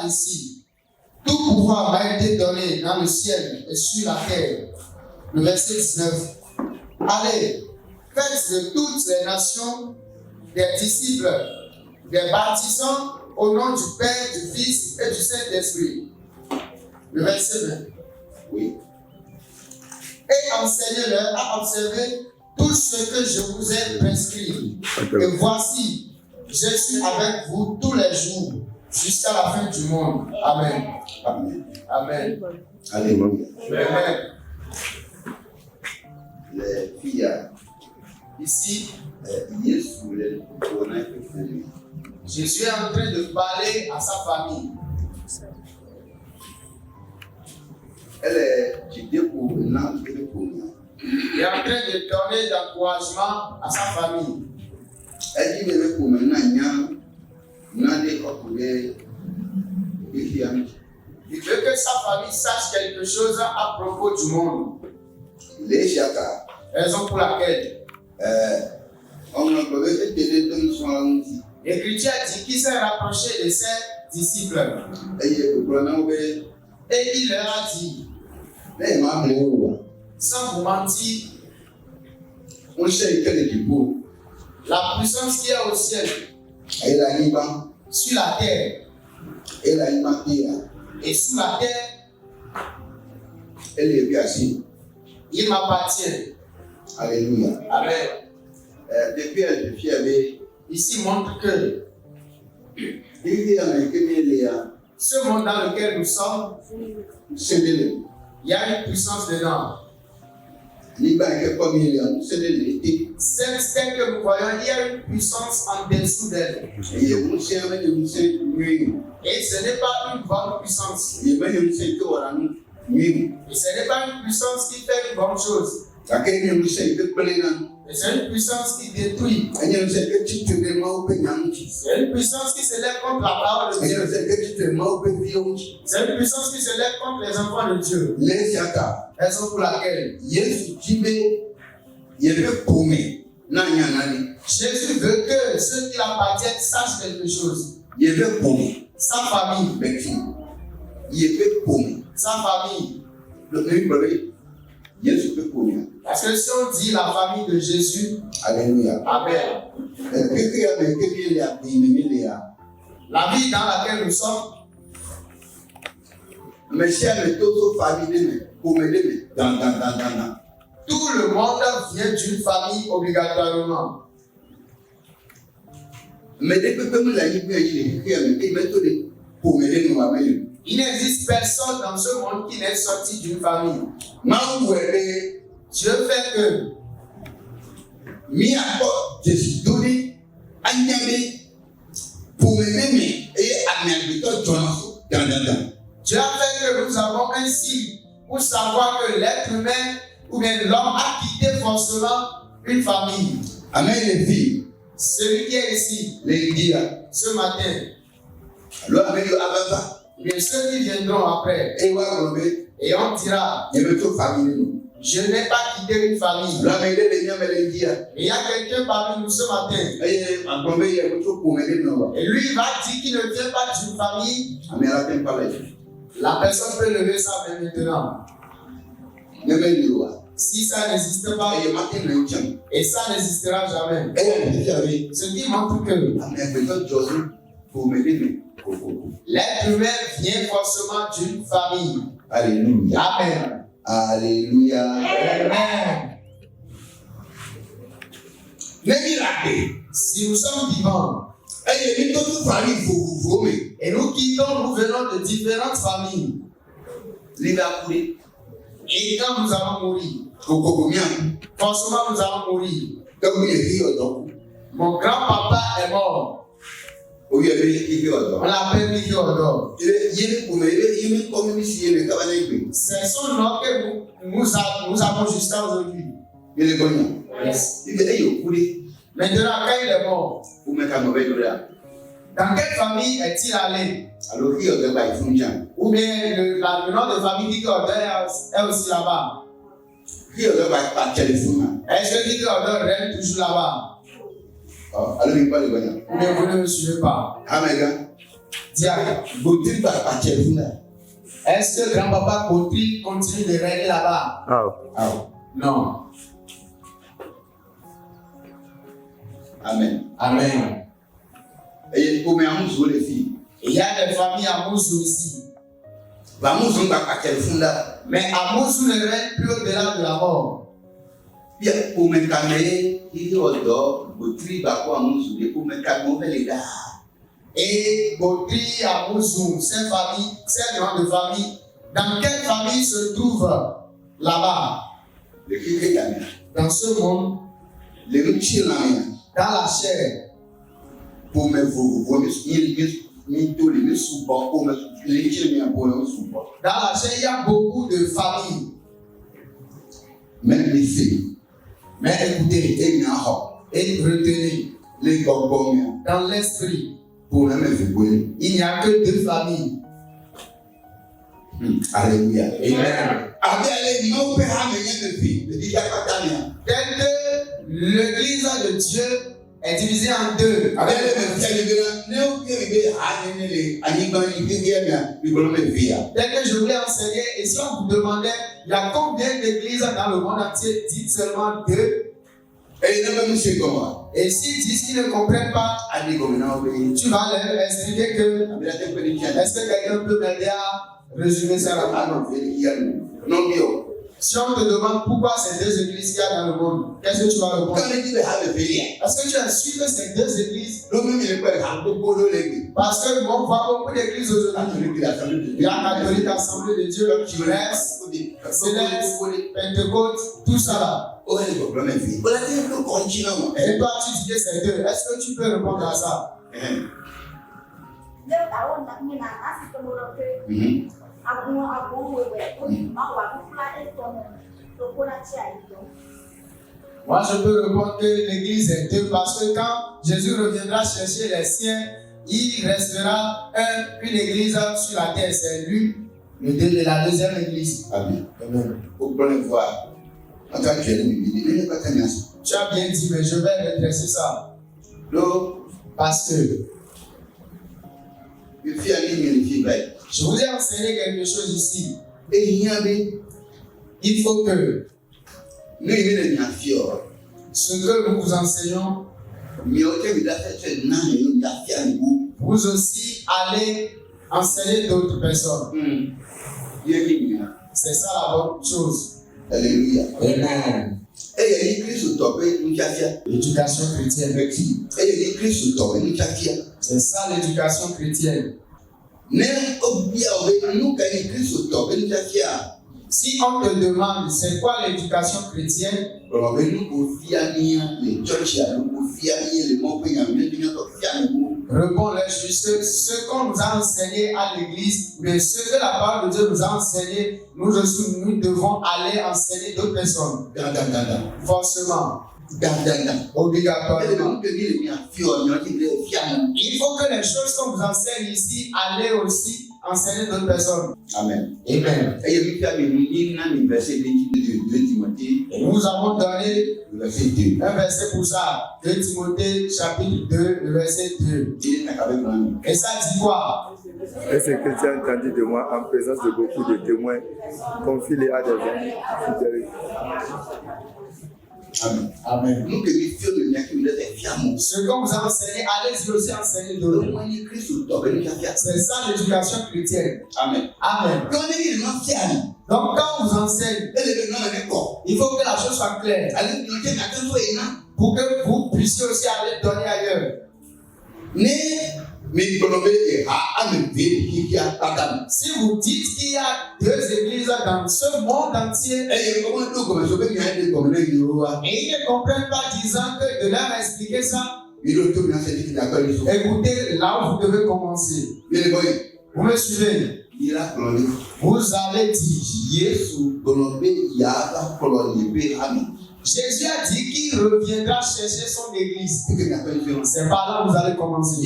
ici, tout pouvoir m'a été donné dans le ciel et sur la terre. Le verset 19. Allez, faites de toutes les nations des disciples, des baptisants au nom du Père, du Fils et du Saint-Esprit. Le verset 20. Oui. Et enseignez-leur à observer tout ce que je vous ai prescrit. Et voici, je suis avec vous tous les jours jusqu'à la fin du monde. Amen. Amen. Amen. Alléluia. Amen. Les filles, Ici, Jésus est en train de parler à sa famille. elle est quittée pour l'an de pour Il est en train de donner d'encouragement à sa famille. elle dit que pour maintenant, n'a des coupés et Il veut que sa famille sache quelque chose à propos du monde. les chaka. Raison pour laquelle On a trouvé que les deux sont l'Écriture dit qu'il s'est rapproché de ses disciples. et il leur a dit, sans vous mentir, on sait que les débouts, la puissance qui est au ciel, elle a liban, sur la terre elle a libanté, et sous la terre, elle est bien assise. il m'appartient. Alléluia. Amen. Depuis elle est fière. Ici montre que Il y a un Kéméléa, ce monde dans lequel nous sommes, c'est de il y a une puissance dedans. Liban est comme il y a, c'est de l'été. Celle que nous voyons, il y a une puissance en dessous d'elle. Il y a un chien, il y a un chien, Et ce n'est pas une bonne puissance. il y a un chien qui aura un Et ce n'est pas une puissance qui fait une bonne chose. chien. Il y a un chien qui est plein. Et c'est une puissance qui détruit. Il y a un chien qui est vraiment peigant. C'est une puissance qui se lève contre la parole de Il y a un Dieu. chien qui est vraiment peigant. C'est une puissance qui se lève contre les enfants de Dieu. Les chaka, Raison pour laquelle Yesu Jibé, il y a un paumé. Nani. Jésus veut que ceux qui l'appartiennent sachent quelque chose. Il y a un paumé. Sa famille, Il y a un paumé. sa famille. Le premier, Yesu peut paumé. Parce que si on dit la famille de Jésus, Alléluia. Amen. La vie dans laquelle nous sommes, Mais si elle est toute famille, tout le monde vient d'une famille obligatoirement. mais depuis que nous avons Il n'existe personne dans ce monde qui n'est sorti d'une famille. Dieu fait que Dieu a fait que nous avons un signe pour savoir que l'être humain ou bien l'homme a quitté forcément une famille. Amen, les filles. Celui qui est ici, ce matin, bien ceux qui viendront après, et on dira, je n'ai pas quitté une famille. Il y a quelqu'un parmi nous ce matin, et lui il va dire qu'il ne vient pas d'une famille. La personne peut lever sa main maintenant. Si ça n'existe pas, et ça n'existera jamais. Ce qui montre que l'être humain vient forcément d'une famille. Alléluia. Amen. Alléluia. Amen. Si nous sommes vivants, et nous quittons, nous venons de différentes familles. Et quand nous allons mourir, forcément nous allons mourir. Mon grand-papa est mort. On l'appelle Mikiodor. C'est son nom que nous avons jusqu'à aujourd'hui. Yes. Maintenant, quand il est mort, dans quelle famille est-il allé? Ou bien le nom de famille Mikiodor est aussi là-bas? Est-ce que Mikiodor règne toujours là-bas? Ou bien vous ne me suivez pas? Diacre. Botri par Pachefuna. Est-ce que grand-papa Botri continue de régner là-bas? Ah. Non. Amen. Amen. Et pour mes amours sur les filles. Il y a des familles à Moussou ici. Vamos par Pachefuna. Mais à Moussou ne règne plus au-delà de la mort. Bien, pour mes caméras, il y a d'autres. Botri par quoi Moussou, pour mes caméras, les gars. Et Botri à Moussou, ces familles, ces noms de famille, dans quelle famille se trouve là-bas? Le qui caméra. Dans ce monde, Les petits là. dans la chair. Pour mes vous, les sous-bois, pour les petits sous-bois. Dans la chair, il y a beaucoup de familles. Même les filles. Mais écoutez, et retenez, Les gobons, dans l'esprit, pour même vous, il n'y a que deux familles. Alléluia. Amen. Allez, non, père, mais il y a pas d'âme. Tel que l'église de Dieu est divisée en deux. Dès que je voulais enseigner, et si on vous demandait, il y a combien d'églises dans le monde entier? Dites seulement deux. Et s'ils disent qu'ils ne comprennent pas, tu vas leur expliquer que est-ce que quelqu'un peut m'aider à résumer ça rapidement? Si on te demande pourquoi ces deux églises qu'il y a dans le monde, qu'est-ce que tu vas répondre? Est-ce que tu as su que ces deux églises? Parce que on voit beaucoup d'églises aujourd'hui. Il y a catholique, assemblée de Dieu, Céleste, Pentecôte, tout ça là. Et toi, tu dis que c'est deux. Est-ce que tu peux répondre à ça? Moi, je peux répondre que l'église est deux parce que quand Jésus reviendra chercher les siens, il restera une église sur la terre. C'est lui, la deuxième église. Amen. Amen. Tu as bien dit, mais je vais redresser ça. Parce que je vous ai enseigné quelque chose ici. Il faut que ce que nous vous enseignons, vous aussi allez enseigner d'autres personnes. C'est ça la bonne chose. Alléluia. Amen. L'éducation chrétienne. C'est ça l'éducation chrétienne. Si on te demande c'est quoi l'éducation chrétienne, réponds-leur juste ce qu'on nous a enseigné à l'église, mais ce que la parole de Dieu nous a enseigné, nous devons aller enseigner d'autres personnes. Forcément. Obligatoirement. Il faut que les choses qu'on vous enseigne ici, allez aussi enseigner d'autres personnes. Amen. Amen. Et nous avons donné un verset pour ça. 2 Timothée chapitre 2, le verset 2. Et ça dit quoi? Et ce que tu as entendu de moi en présence de beaucoup de témoins, confie-les à des amis fidèles. Amen. Amen. Nous que nous faisons de ce qu'on vous a enseigné, allez-y aussi enseigner d'autres. C'est ça l'éducation chrétienne. Amen. Amen. Donc quand on vous enseigne, il faut que la chose soit claire. Pour que vous puissiez aussi aller donner ailleurs. Si vous dites qu'il y a deux églises dans ce monde entier, et ils ne comprennent pas disant que de leur expliquer ça, écoutez, là où vous devez commencer. Vous me suivez? Vous avez dit, Jésus a dit qu'il reviendra chercher son église. C'est par là que vous allez commencer.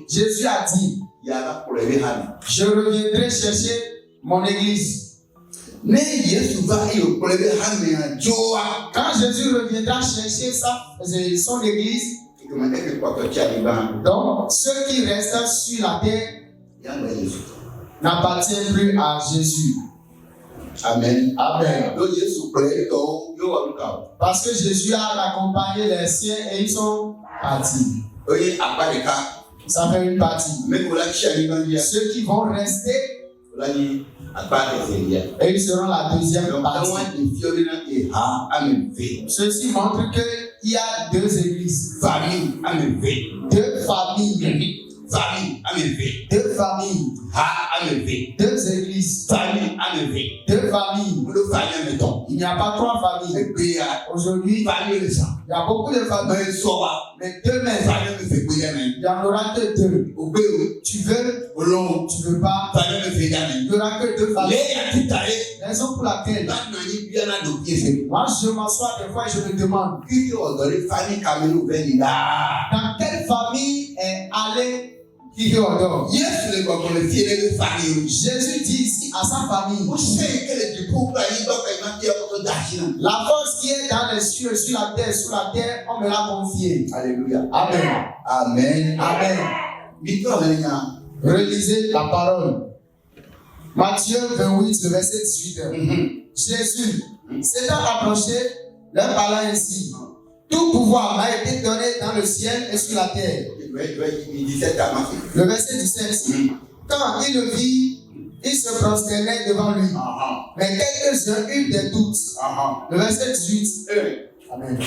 Jésus a dit, je reviendrai chercher mon église. Quand Jésus reviendra chercher son église, Donc, ceux qui restent sur la terre n'appartiennent plus à Jésus. Amen. Amen. Donc, Parce que Jésus a accompagné les siens et ils sont partis. Ça fait une partie. Ceux qui vont rester, et ils seront la deuxième partie. Ceci montre qu'il y a deux églises, deux familles, deux familles, deux églises, deux familles. Il n'y a pas trois familles. Aujourd'hui, il y a beaucoup de familles. Mais demain, il n'y en aura que deux. Tu veux, tu veux pas. Il n'y aura que deux familles. Raison pour laquelle moi je m'assois des fois et je me demande dans quelle famille est allé Théodore. Jésus dit ici à sa famille, la force qui est dans les cieux, sur la terre, on me l'a confiée. Alléluia. Amen. Amen. Amen. Relisez la parole. Matthieu 28, le verset 18. Jésus s'étant approché, leur parlant ainsi. Tout pouvoir m'a été donné dans le ciel et sur la terre. Le verset 17. Quand il le vit, il se prosternait devant lui. Mais quelques-uns eurent des doutes. Le verset 18. Amen.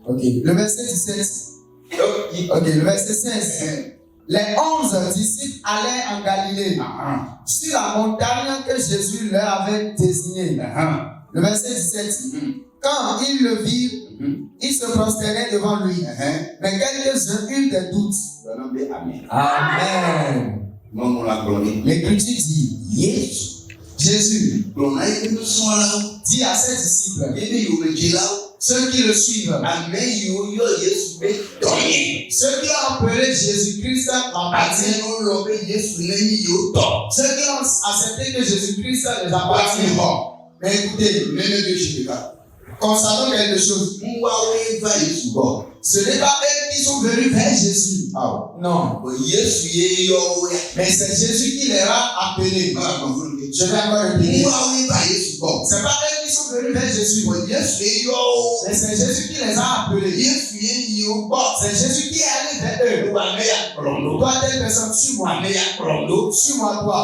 Ok. Le verset 17. Ok. Le verset 16. Les 11 disciples allaient en Galilée, sur la montagne que Jésus leur avait désignée. Le verset 17. Quand ils le virent, ils se prosternaient devant lui. Mais quelques-uns eurent des doutes. Amen. L'Écriture dit, Jésus dit à ses disciples, ceux qui le suivent, ceux qui ont appelé Jésus-Christ appartient. Ceux qui ont accepté que Jésus-Christ les appartient. Mais écoutez, constatons quelque chose. Ce n'est pas eux qui sont venus vers Jésus. Non. Mais c'est Jésus qui les a appelés. Je vais encore répéter. C'est pas eux qui sont venus vers Jésus. Mais c'est Jésus qui les a appelés. C'est Jésus qui est allé vers eux. Toi, telle personne, suis-moi. Suis-moi, toi.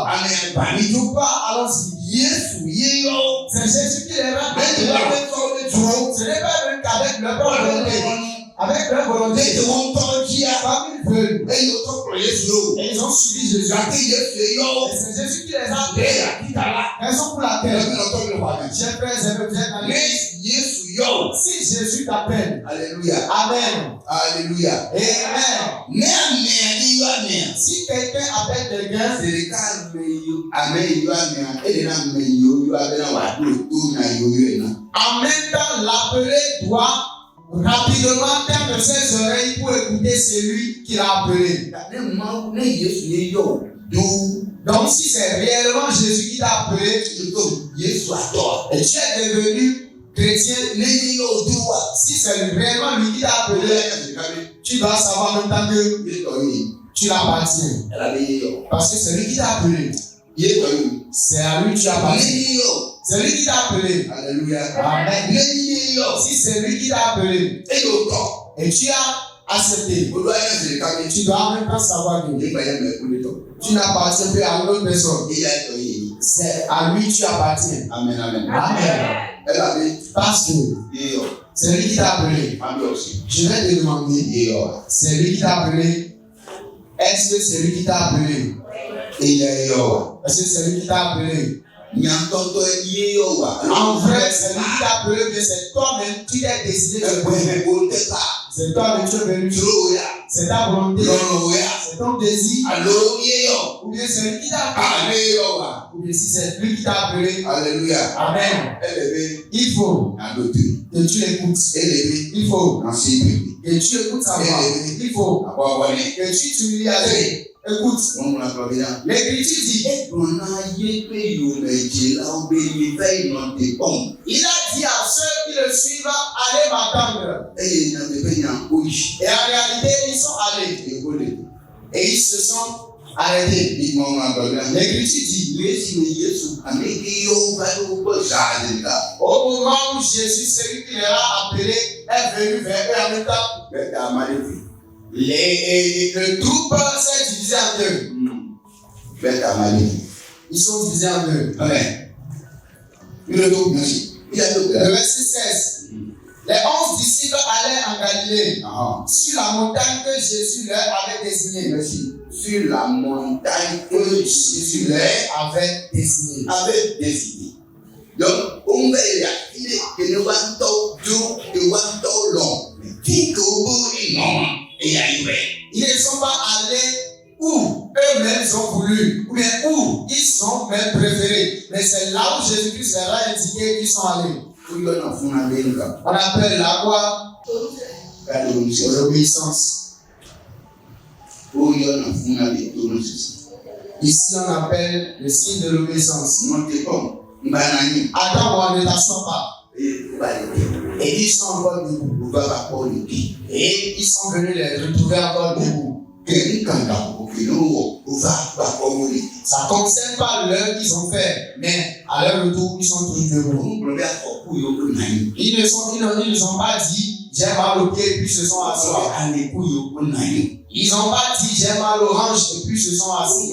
Nous pas, allons-y. C'est Jésus qui les a appelés. Ce n'est pas eux qu'avec leur propre volonté. Avec leur volonté, comme ils veulent. Et ils ont suivi Jésus. Et c'est Jésus qui les a appelés. Raison pour laquelle, chers frères et sœurs, vous êtes dans l'église. Si Jésus t'appelle, Alléluia. Amen. Alléluia. Amen. Si quelqu'un appelle quelqu'un, en même temps, l'appeler doit rapidement tendre ses oreilles pour écouter celui qui l'a appelé. Donc, si c'est réellement Jésus qui t'a appelé, et tu es devenu chrétien, si c'est réellement lui qui t'a appelé, tu dois savoir en même temps que tu l'appartiens. Parce que c'est lui qui t'a appelé. C'est à lui que tu appartiens. C'est lui qui t'a appelé. Alléluia. Amen. Si c'est lui qui t'a appelé et tu as accepté, tu dois en même temps savoir que tu n'appartiens plus à une autre personne. C'est à lui que tu appartiens. Amen. Amen. Amen. Parce que c'est lui qui t'a appelé. Je vais te demander, c'est lui qui t'a appelé. Est-ce que c'est lui qui t'a appelé? Est-ce que c'est lui qui t'a appelé? En vrai, c'est lui qui t'a appelé, que c'est toi-même qui t'es décidé de venir. C'est toi-même qui es venu. C'est ta volonté. C'est ton désir. Ou bien c'est lui qui t'a appelé. Ou bien si c'est lui qui t'a appelé. Alléluia. Amen. Il faut que tu l'écoutes. Il faut que tu écoutes sa voix. Il faut que tu t'humilies à lui. Écoute, l'Écriture dit, il a dit à ceux qui le suivent, allez m'attendre. Et en réalité, ils sont allés. Et ils se sont arrêtés. L'Écriture dit, au moment où Jésus, celui qui les a appelés, est venu vers eux en même temps, le groupe s'est divisé en deux. Ils sont divisés en deux. Le verset 16. Les 11 disciples allaient en Galilée, sur la montagne que Jésus leur avait désignée. Sur la montagne que Jésus leur Avait désignée. Donc, on va y aller. Il ne va pas long. Ils ne sont pas allés où eux-mêmes ont voulu, ou bien où ils sont même préférés. Mais c'est là où Jésus-Christ leur a indiqué qu'ils sont allés. On appelle la quoi? L'obéissance. Ici, on appelle le signe de l'obéissance. Attends, on ne t'assent pas. Et ils sont encore debout. Et ils sont venus les retrouver encore debout. Ça ne concerne pas l'heure qu'ils ont fait, mais à leur retour, ils sont tous debout. Ils ne sont pas dit, j'ai mal au pied, et puis se sont assis. Ils n'ont pas dit, j'ai mal aux hanches, et puis se sont assis.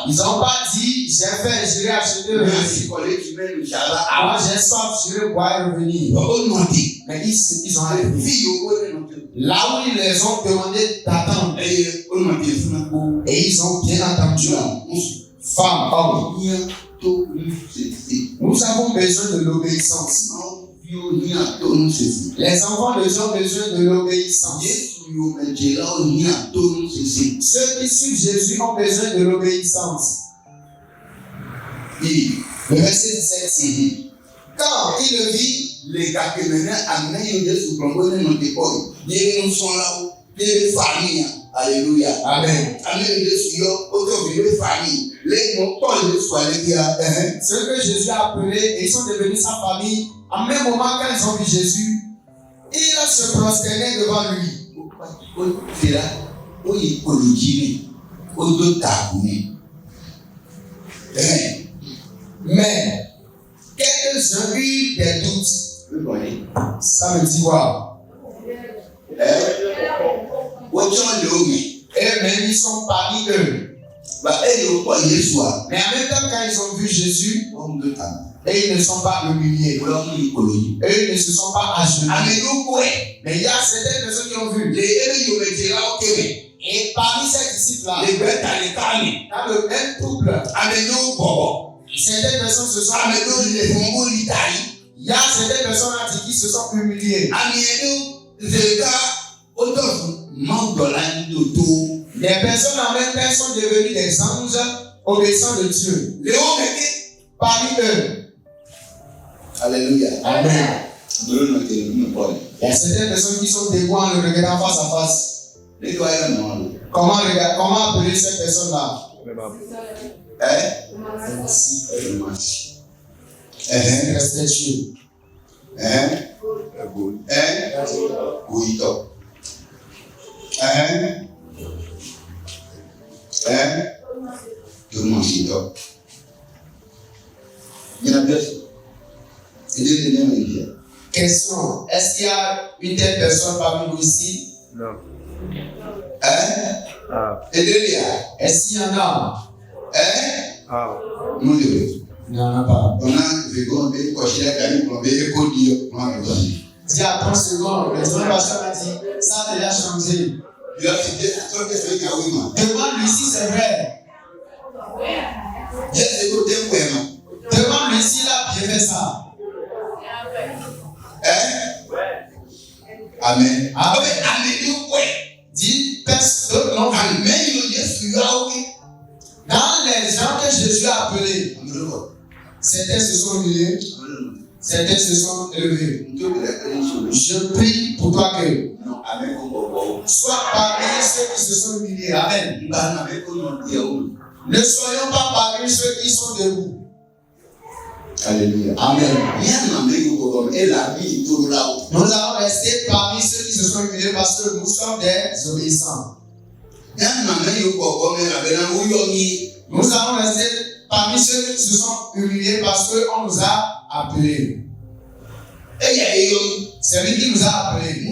Ils n'ont pas dit, j'ai faim, j'irai acheter le riz. Moi, j'ai soif, j'irai boire et revenir. Mais ils ont arrêté. Là où ils les ont demandé d'attendre. Et ils ont bien entendu. Femmes, hommes. Nous avons besoin de l'obéissance. Les enfants de Dieu ont besoin de l'obéissance. Ceux qui suivent Jésus ont besoin de l'obéissance. Le verset 17 dit, quand il le vit, les gars qui venaient amener Jésus pour nous ils sont là-haut, des familles. Alléluia. Amen. Amener Jésus, autour de famille. Les mots, ce que Jésus a appelé, et ils sont devenus sa famille. En même moment, quand ils ont vu Jésus, ils se prosternaient devant lui. C'est là où il polygine, où d'autres taboués. Mais, quelques-uns eurent des doutes. Ça me dit quoi? Eux-mêmes, ils sont parmi eux. Mais en même temps, quand ils ont vu Jésus, et ils ne sont pas humiliés. Et ils ne se sont pas agenouillés. Mais il y a certaines personnes qui ont vu. Et parmi ces disciples-là, dans le même couple, certaines personnes se sont humiliées. Il y a certaines personnes qui se sont humiliées. Les personnes en même temps sont devenues des anges obéissants de Dieu. Parmi eux. Alléluia. Amen. Il y a certaines personnes qui sont debout en le regardant face à face. Comment appeler ces personnes-là? Merci. Respectueux. Question. Est-ce qu'il y a une telle personne parmi nous ici? Non. Est-ce qu'il y en a? Non. Il n'y en a pas. Dis à 30 secondes, le dimanche pasteur m'a dit, ça a déjà changé. Demande-lui si c'est vrai. Demande-lui s'il a bien fait ça. Amen. Dis personne non. Dans les gens que Jésus a appelés, certains se sont humiliés, certains se sont élevés. Je prie pour toi que sois parmi ceux qui se sont humiliés. Amen. Ne soyons pas parmi ceux qui sont debout. Alléluia. Amen. Nous allons rester parmi ceux qui se sont humiliés parce que nous sommes des obéissants. Nous allons rester parmi ceux qui se sont humiliés parce qu'on nous a appelés. C'est lui qui nous a appelés.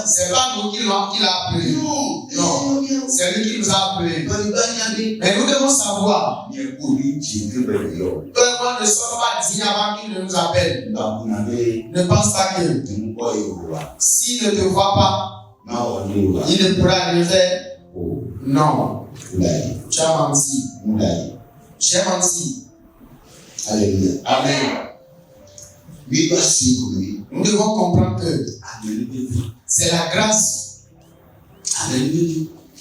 C'est pas nous qui l'a appelé. Non, c'est lui qui nous a appelés. Mais nous devons savoir que nous ne sommes pas dignes avant qu'il ne nous appelle. Ne pense pas que s'il ne te voit pas, il ne pourra rien faire. Non. Tu as menti. Tu as menti. Alléluia. Amen. Nous devons comprendre que c'est la grâce.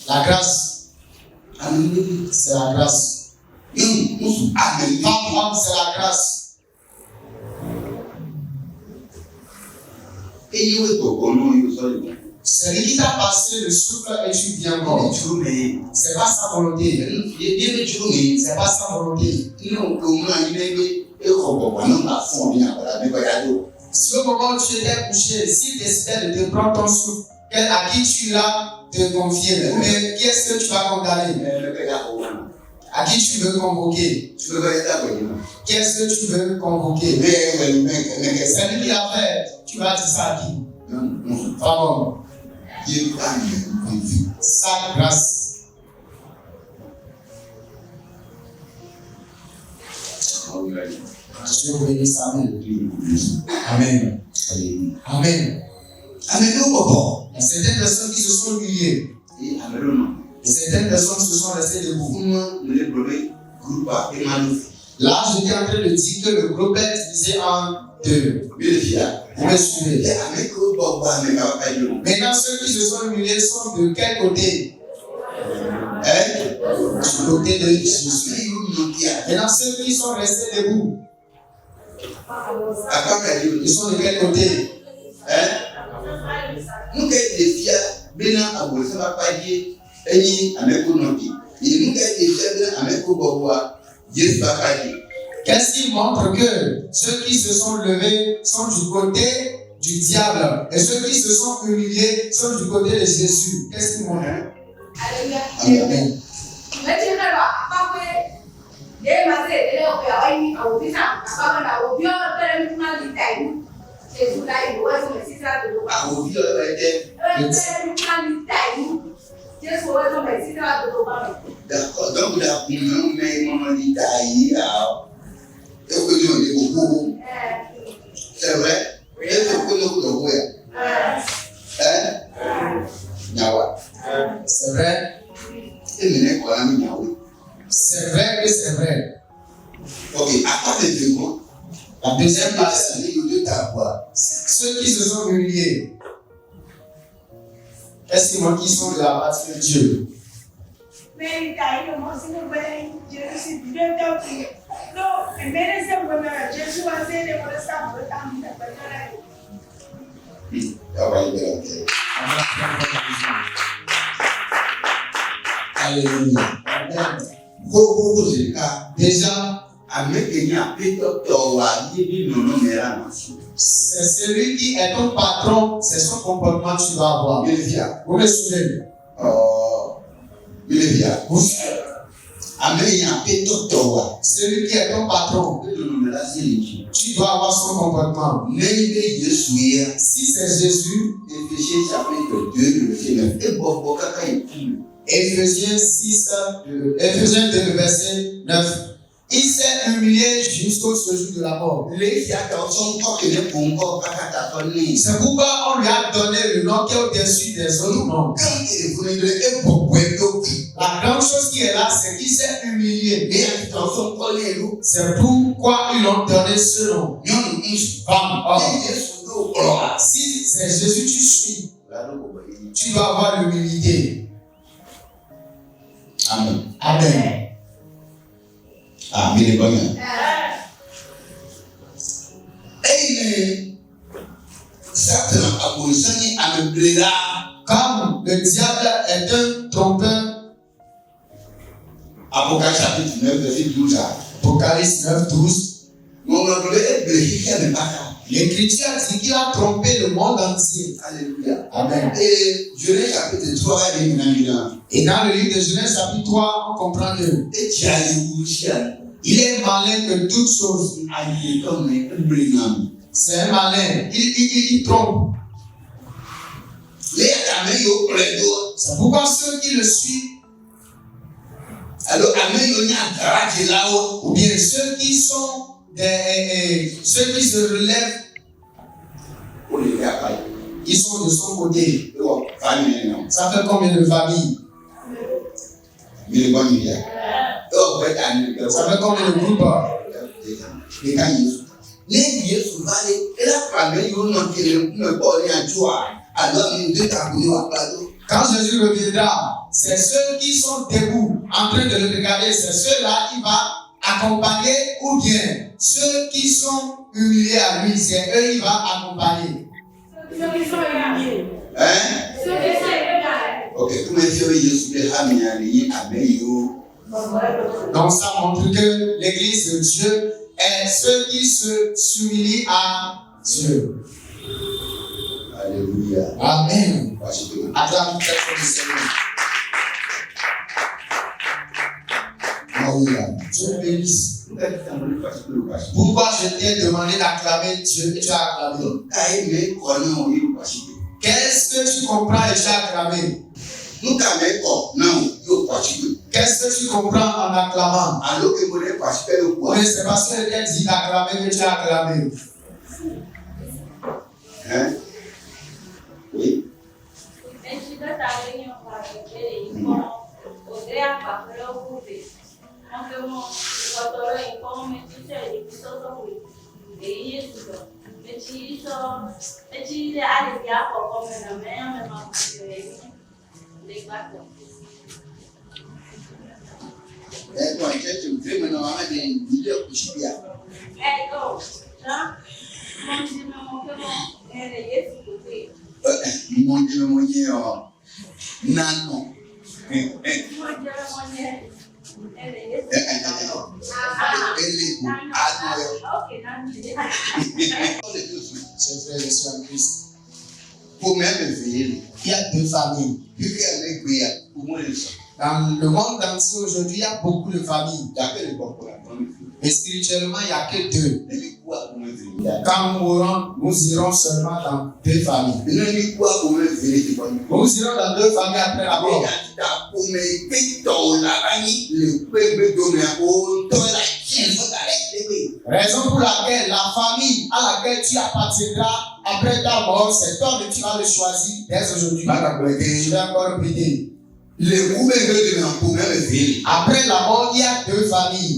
La grâce. C'est la grâce. Femme, c'est la grâce. C'est lui qui t'a passé le souffle et tu viens encore. C'est pas sa volonté. C'est pas sa volonté. Si au moment où tu étais couché, s'il décidait de te prendre ton souffle, à qui tu l'as te confier, mais qui est-ce que tu vas condamner? À qui tu veux convoquer? Qui est-ce que tu veux convoquer? C'est lui qui l'a fait. Tu vas dire ça à qui? Pardon. Sa grâce. Dieu bénisse. Amen. Amen. Amen. Amen. Certaines personnes qui se sont humiliées. Certaines personnes se sont restées debout. Là, je suis en train de dire que le groupe est divisé en deux. Vous me suivez? Maintenant, ceux qui se sont humiliés sont de quel côté? Du côté de Jésus. Maintenant, ceux qui sont restés debout, ils sont de quel côté? Qu'est-ce qui montre que ceux qui se sont levés sont du côté du diable et ceux qui se sont humiliés sont du côté de Jésus? Qu'est-ce qui montre? Amen. D'accord, donc la c'est vrai? C'est vrai? C'est vrai que c'est vrai. Ok, à part les deux mots, la deuxième partie, de ta voix. Ceux qui se sont humiliés, est-ce qu'ils sont de la partie de Dieu? Alléluia. Déjà, c'est celui qui est ton patron, c'est son comportement que tu dois avoir. Vous me suivez? Celui qui est ton patron, tu dois avoir son comportement. Si c'est Jésus, Éphésiens 2, le verset 9. Il s'est humilié jusqu'au séjour de la mort. C'est pourquoi on lui a donné le nom qui est au-dessus des autres noms. La grande chose qui est là, c'est qu'il s'est humilié. C'est pourquoi ils l'ont donné ce nom. Femme, homme. Si c'est Jésus tu suis, tu dois avoir l'humilité. Amen. Amen. Amen. Comme le diable est un trompeur. Apocalypse chapitre 9, verset 12. Apocalypse 9, 12. L'Écriture dit qu'il a trompé le monde entier. Alléluia. Amen. Et Genèse chapitre 3, Et dans le livre de Genèse chapitre 3, on comprend que il est malin que toutes choses. C'est un malin. Il trompe. C'est pourquoi ceux qui le suivent, ou bien ceux qui sont ceux qui se relèvent, ils sont de son côté. Ça fait combien de familles? Ça fait combien de groupes? Quand Jésus reviendra, c'est ceux qui sont debout en train de le regarder, c'est ceux-là qui va accompagner, ou bien ceux qui sont humiliés à lui, c'est eux qui va accompagner. Ceux qui sont humiliés. Ceux qui sont humiliés. Ok, donc ça montre que l'église de Dieu est ceux qui se s'humilient à Dieu. Alléluia. Amen. Attends, Dieu bénisse. Pourquoi je t'ai demandé d'acclamer Dieu et tu as acclamé? Qu'est-ce que tu comprends et tu as acclamé? Qu'est-ce que tu comprends en acclamant? Oui, c'est parce que Dieu dit d'acclamer que tu as acclamé. Hein? Oui. Chers frères et sœurs en Christ, Il il y a deux familles. Dans le monde entier aujourd'hui, il y a beaucoup de familles. Mais spirituellement, il n'y a que deux. Quand nous mourrons, nous irons seulement dans deux familles. Nous irons dans deux familles après la mort. Raison pour laquelle la famille à laquelle tu appartiendras après ta mort, c'est toi que tu vas le choisir dès aujourd'hui. Je vais encore répéter. Après la mort, il y a deux familles.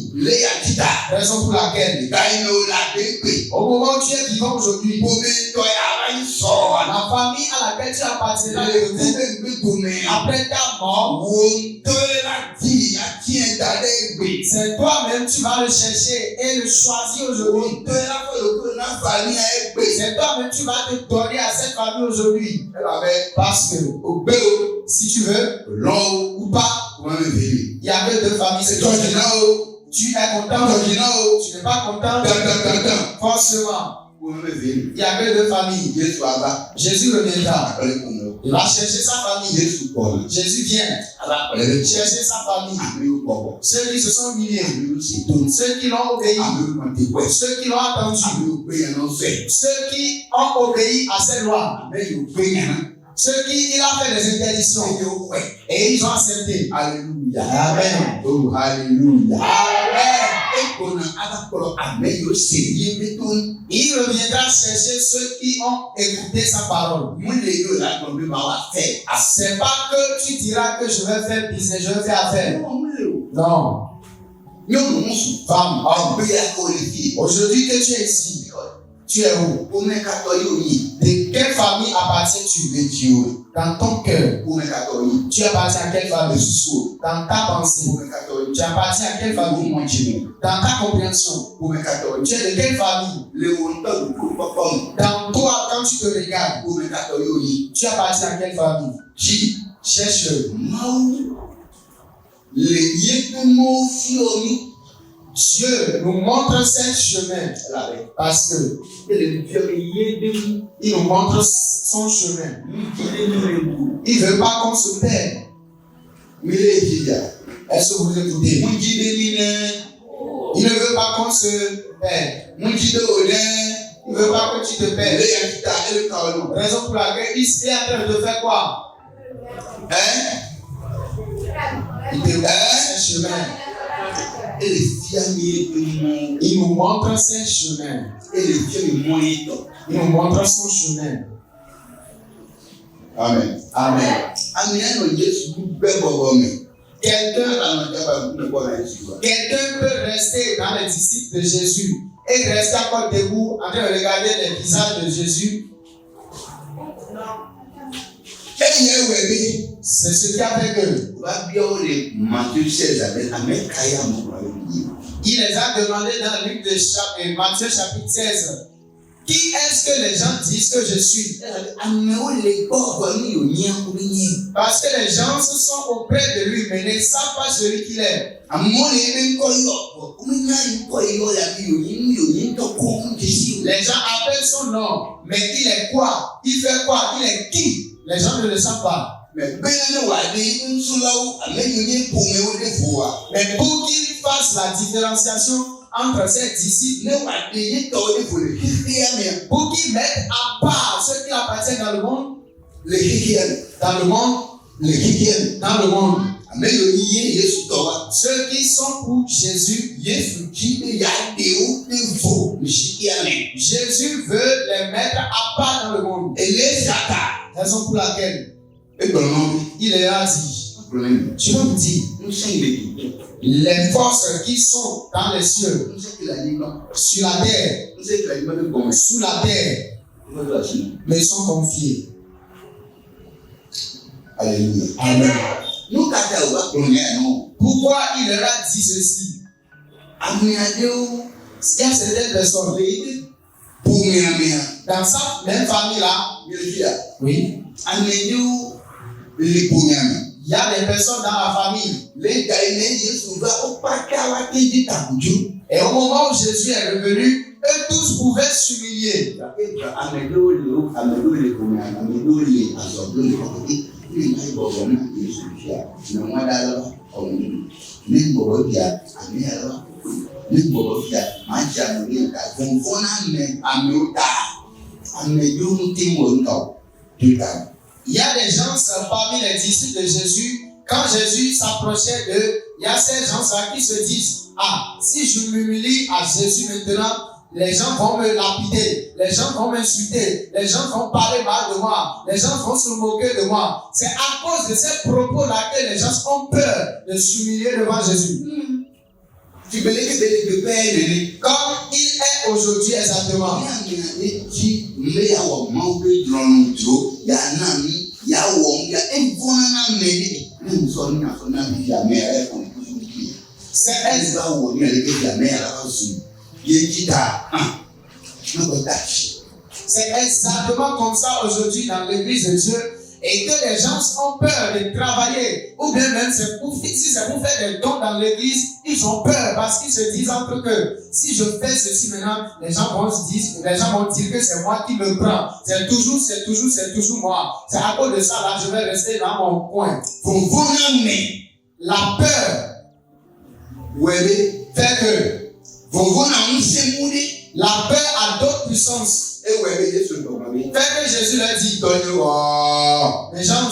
Raison pour laquelle, au moment où tu es vivant aujourd'hui, la famille à laquelle tu appartiendras après ta mort, c'est toi-même tu vas le chercher et le choisir aujourd'hui. C'est toi-même tu vas te donner à cette famille aujourd'hui. Parce que si tu veux, ou pas, il y avait deux familles. C'est toi tu es content, tu n'es pas content, forcément. Il y avait deux familles. Jésus reviendra. Il va chercher sa famille. Jésus vient chercher sa famille. Ceux qui se sont humiliés, ceux qui l'ont obéi, ceux qui l'ont attendu, ceux qui ont obéi à ses lois, ceux qui il a fait des interdictions et ils ont accepté. Alléluia. Amen. Oh, alléluia. Amen. Il reviendra chercher ceux qui ont écouté sa parole. C'est pas que tu diras que je vais faire business, je vais faire affaire. Non. Femme, homme. Aujourd'hui que tu es ici, tu es où? De quelle famille appartiens-tu? Dans ton cœur, tu appartiens à quelle famille? Dans ta pensée, tu appartiens à quelle famille? Dans ta compréhension, tu es de quelle famille? Dans toi, quand tu te regardes, tu appartiens à quelle famille? Cherche. Dieu nous montre ses chemins parce que il nous montre son chemin. Il ne veut pas qu'on se perde. Est-ce que vous écoutez? Il ne veut pas qu'on se perde. Il ne veut pas que tu te perdes. Raison pour laquelle il est en train de faire quoi? Il te montre ses chemins. Il nous montre ses chemins. Il nous montre son chemin. Amen. Amen. Quelqu'un peut rester dans les disciples de Jésus et rester encore debout en train de regarder les visages de Jésus. C'est ce qui a fait que il les a demandé dans le livre de Matthieu chapitre 16. Qui est-ce que les gens disent que je suis? Parce que les gens se sont auprès de lui, mais ne savent pas celui qu'il est. Les gens appellent son nom, mais il est quoi? Il fait quoi? Il est qui? Les gens ne le savent pas. Mais pour qu'il fasse la différenciation entre ses disciples, pour qu'ils mettent à part ceux qui appartiennent dans le monde, ceux qui sont pour Jésus, Jésus veut les mettre à part dans le monde. Raison pour laquelle il a dit, je vous dis, les forces qui sont dans les cieux, sur la terre, sous la terre, me sont confiées. Alléluia. Amen. Pourquoi il leur a dit ceci? Il y a certaines personnes dans sa même famille là. Oui. Il y a des personnes dans la famille. Et au moment où Jésus est revenu, eux tous pouvaient s'humilier. Il y a des gens parmi les disciples de Jésus, quand Jésus s'approchait d'eux, il y a ces gens-là qui se disent, ah, si je m'humilie à Jésus maintenant, les gens vont me lapider, les gens vont m'insulter, les gens vont parler mal de moi, les gens vont se moquer de moi. C'est à cause de ces propos-là que les gens ont peur de s'humilier devant Jésus. Comme il est aujourd'hui exactement. C'est exactement comme ça aujourd'hui dans l'église de Dieu. Et que les gens ont peur de travailler, ou bien même si c'est pour faire des dons dans l'église, ils ont peur parce qu'ils se disent entre eux que si je fais ceci maintenant, les gens vont dire que c'est moi qui me prends. C'est toujours moi. C'est à cause de ça là, je vais rester dans mon coin. La peur fait que la peur a d'autres puissances. Fait que Jésus leur dit, les gens,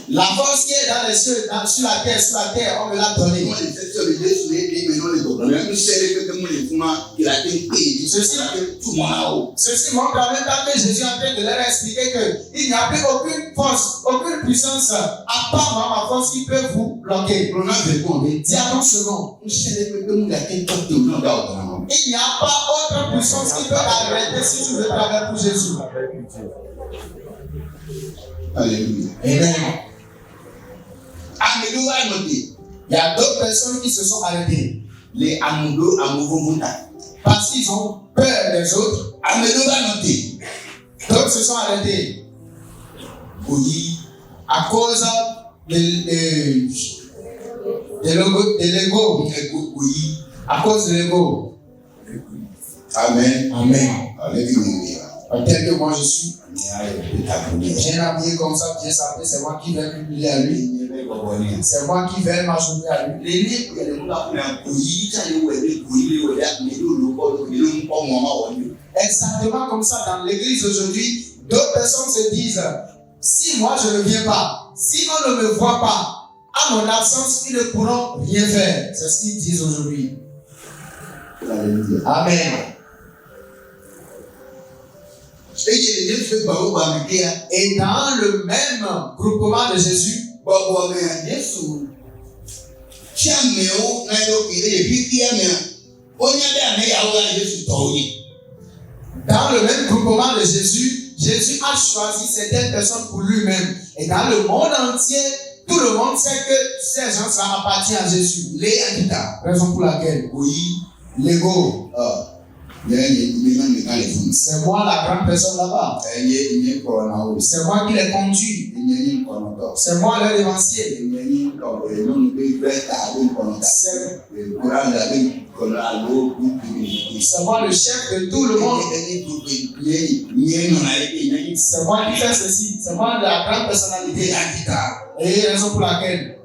la force qui est dans les cieux, sur la terre, on me l'a donnée. Ceci montre en même temps que Jésus est en train de leur expliquer qu'il n'y a plus aucune force, aucune puissance, à part ma force qui peut vous bloquer. Dis à ton second. Il n'y a pas autre puissance qui peut arrêter si tu veux travailler pour Jésus. Alléluia. Amen. Il y a d'autres personnes qui se sont arrêtées. Parce qu'ils ont peur des autres. D'autres se sont arrêtés. À cause des de l'ego. À cause de l'ego. Amen. Amen. Alléluia. Tel que moi je suis. Bien habillé comme ça, bien sapé, c'est moi qui vais m'humilier à lui. C'est moi qui vais m'ajouter à lui. Exactement comme ça, dans l'église aujourd'hui, d'autres personnes se disent, si moi je ne viens pas, si on ne me voit pas, à mon absence, ils ne pourront rien faire. C'est ce qu'ils disent aujourd'hui. Amen. Et dans le même groupement de Jésus, dans le même groupement de Jésus, Jésus a choisi certaines personnes pour lui-même. Et dans le monde entier, tout le monde sait que ces gens-là appartiennent à Jésus. Raison pour laquelle, l'ego. C'est moi la grande personne là-bas. C'est moi qui les conduis. C'est moi leur dévancier. C'est moi le chef de tout le monde. C'est moi qui fais ceci. C'est moi la grande personnalité. Et raison pour laquelle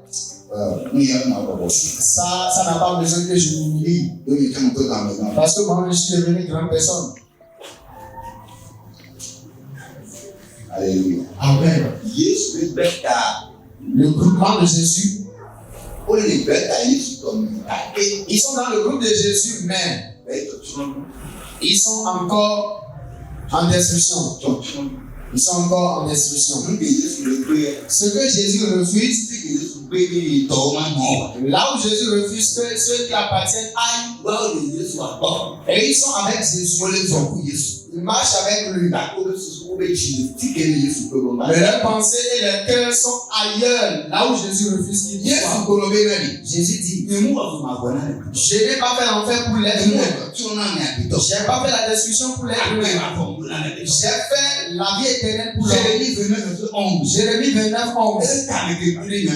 ça n'a pas besoin que je m'humilie. Parce que moi je suis devenu une grande personne. Alléluia. Amen. Le groupement de Jésus, ils sont dans le groupe de Jésus, mais ils sont encore en destruction. Ils sont encore en destruction. Ce que Jésus refuse, là où Jésus refuse que ceux qui appartiennent aillent, et ils sont avec Jésus. Ils marchent avec lui. Mais leurs pensées et leurs cœurs sont ailleurs, là où Jésus refuse qu'ils soient. Jésus dit, je n'ai pas fait l'enfer pour l'être humain. Je n'ai pas fait la destruction pour l'être humain. J'ai fait la vie éternelle pour l'homme. Jérémie 29, 11.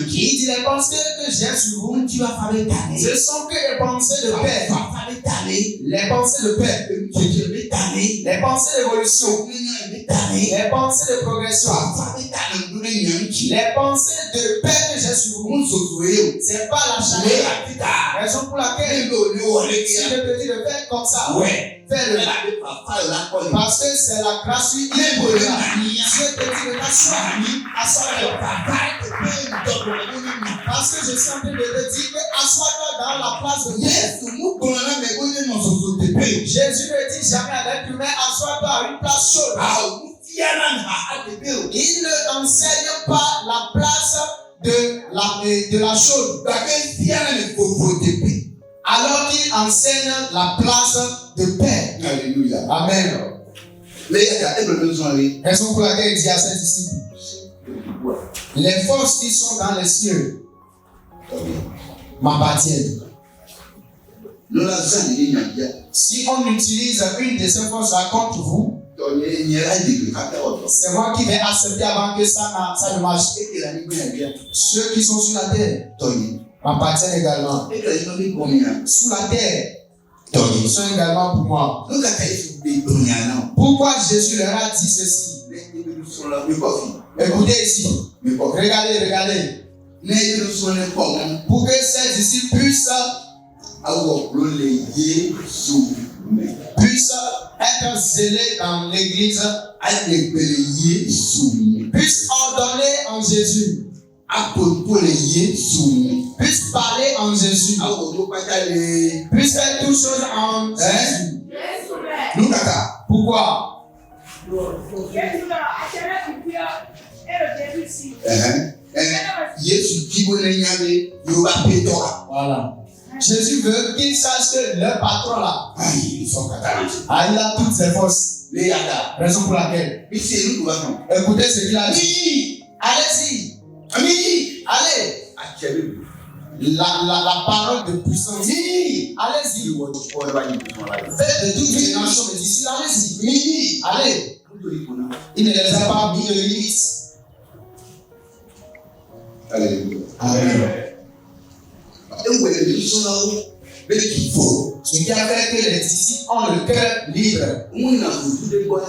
Il dit, les pensées que j'ai sur vous, ce sont que les pensées de paix. Les pensées de paix. Les pensées d'évolution. Les pensées de progression. Les pensées de paix que j'ai sur vous. C'est pas la chaleur. Raison pour laquelle si je te dis de faire comme ça, fais-le. Parce que c'est la grâce qui est pour ça. Si je te dis de t'asseoir, parce que je suis en train de te dire que assois-toi dans la place de Dieu. Jésus ne dit jamais à l'être humain, assois-toi à une place chaude. Il ne enseigne pas la place de la chaude. Alors qu'il enseigne la place de paix. Alléluia. Amen. Raison pour laquelle il dit à ses disciples, les forces qui sont dans les cieux m'appartiennent. Si on utilise une de ces forces-là contre vous, c'est moi qui vais accepter avant que ça ne marche. Ceux qui sont sur la terre m'appartiennent également. Sous la terre, ils sont également pour moi. Pourquoi Jésus leur a dit ceci? Écoutez ici. Regardez. Pour que ces disciples puissent être zélés dans l'église, puissent ordonner en Jésus, puissent parler en Jésus, puissent faire toutes choses en Jésus. Pourquoi? Voilà. Jésus veut qu'ils sachent que leur patron là, il a toutes ses forces. Raison pour laquelle. Écoutez ce qu'il a dit. Allez-y. Allez. La parole de puissance. Allez-y. Faites de toutes les nations des disciples. Allez-y. Allez. Il ne les a pas mis de limite. sont là-haut, mais qu'il faut. Ce qui a fait que les disciples ont le cœur libre. On a beaucoup de bois.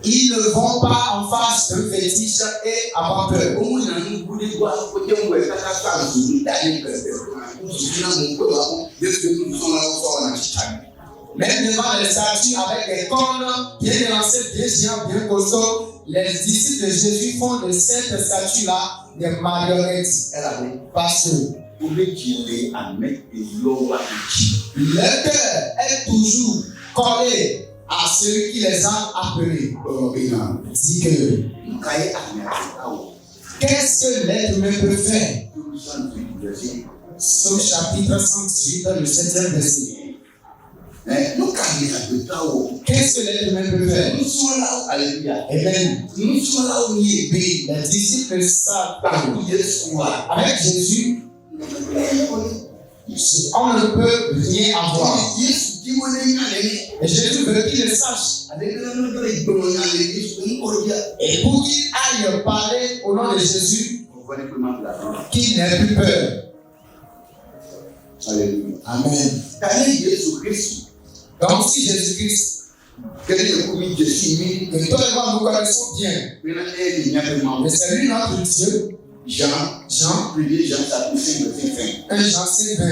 Ils ne vont pas en face d'un fétiche et avoir peur. On a beaucoup de bois. Côté on voit ça ça nous d'aller Même devant les statues avec des cornes bien élancées, bien géants, bien costauds, les disciples de Jésus font de cette statue-là des marionnettes. Parce que leur cœur est toujours collé à celui qui les a appelés. Dit que qu'est-ce que l'être humain peut faire? Psaume chapitre 118, le 7e verset. Qu'est-ce que l'être humain peut faire? Amen. Oui, les disciples savent avec Jésus, on ne peut rien avoir. Et Jésus veut qu'il le sache. Et pour qu'il aille parler au nom de Jésus, qu'il n'ait plus peur. Amen. Donc si Jésus-Christ, que toi et moi nous connaissons bien, mais c'est lui notre Dieu. Jean 5, 20.